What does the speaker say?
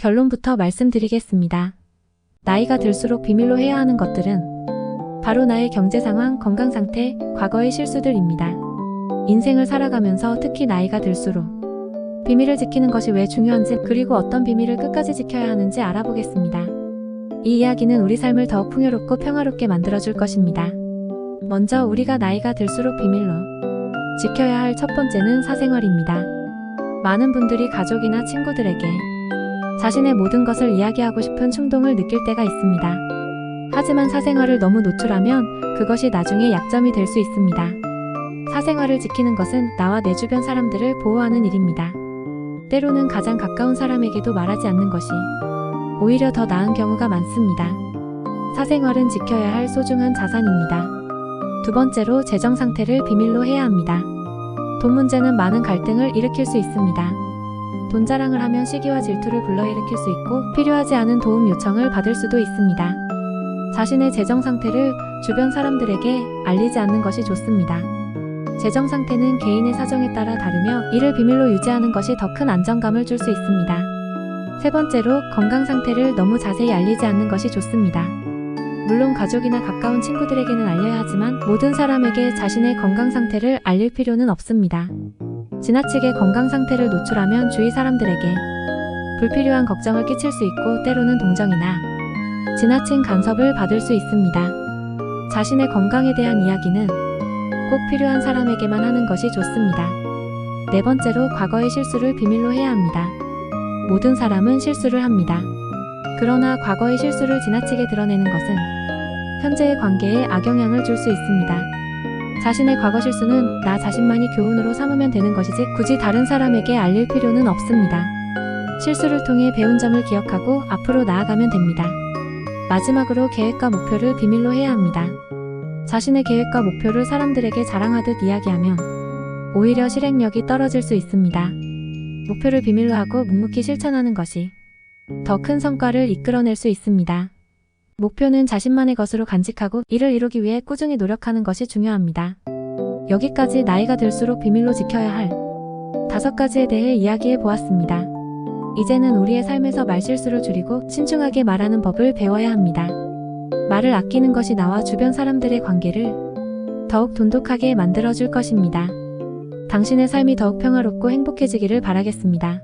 결론부터 말씀드리겠습니다. 나이가 들수록 비밀로 해야 하는 것들은 바로 나의 경제 상황, 건강 상태, 과거의 실수들입니다. 인생을 살아가면서 특히 나이가 들수록 비밀을 지키는 것이 왜 중요한지, 그리고 어떤 비밀을 끝까지 지켜야 하는지 알아보겠습니다. 이 이야기는 우리 삶을 더욱 풍요롭고 평화롭게 만들어줄 것입니다. 먼저 우리가 나이가 들수록 비밀로 지켜야 할 첫 번째는 사생활입니다. 많은 분들이 가족이나 친구들에게 자신의 모든 것을 이야기하고 싶은 충동을 느낄 때가 있습니다. 하지만 사생활을 너무 노출하면 그것이 나중에 약점이 될 수 있습니다. 사생활을 지키는 것은 나와 내 주변 사람들을 보호하는 일입니다. 때로는 가장 가까운 사람에게도 말하지 않는 것이 오히려 더 나은 경우가 많습니다. 사생활은 지켜야 할 소중한 자산입니다. 두 번째로 재정 상태를 비밀로 해야 합니다. 돈 문제는 많은 갈등을 일으킬 수 있습니다. 돈 자랑을 하면 시기와 질투를 불러일으킬 수 있고 필요하지 않은 도움 요청을 받을 수도 있습니다. 자신의 재정 상태를 주변 사람들에게 알리지 않는 것이 좋습니다. 재정 상태는 개인의 사정에 따라 다르며 이를 비밀로 유지하는 것이 더 큰 안정감을 줄 수 있습니다. 세 번째로 건강 상태를 너무 자세히 알리지 않는 것이 좋습니다. 물론 가족이나 가까운 친구들에게는 알려야 하지만 모든 사람에게 자신의 건강 상태를 알릴 필요는 없습니다. 지나치게 건강 상태를 노출하면 주위 사람들에게 불필요한 걱정을 끼칠 수 있고 때로는 동정이나 지나친 간섭을 받을 수 있습니다. 자신의 건강에 대한 이야기는 꼭 필요한 사람에게만 하는 것이 좋습니다. 네 번째로 과거의 실수를 비밀로 해야 합니다. 모든 사람은 실수를 합니다. 그러나 과거의 실수를 지나치게 드러내는 것은 현재의 관계에 악영향을 줄 수 있습니다. 자신의 과거 실수는 나 자신만이 교훈으로 삼으면 되는 것이지 굳이 다른 사람에게 알릴 필요는 없습니다. 실수를 통해 배운 점을 기억하고 앞으로 나아가면 됩니다. 마지막으로 계획과 목표를 비밀로 해야 합니다. 자신의 계획과 목표를 사람들에게 자랑하듯 이야기하면 오히려 실행력이 떨어질 수 있습니다. 목표를 비밀로 하고 묵묵히 실천하는 것이 더 큰 성과를 이끌어낼 수 있습니다. 목표는 자신만의 것으로 간직하고 이를 이루기 위해 꾸준히 노력하는 것이 중요합니다. 여기까지 나이가 들수록 비밀로 지켜야 할 5가지에 대해 이야기해 보았습니다. 이제는 우리의 삶에서 말실수를 줄이고 신중하게 말하는 법을 배워야 합니다. 말을 아끼는 것이 나와 주변 사람들의 관계를 더욱 돈독하게 만들어줄 것입니다. 당신의 삶이 더욱 평화롭고 행복해지기를 바라겠습니다.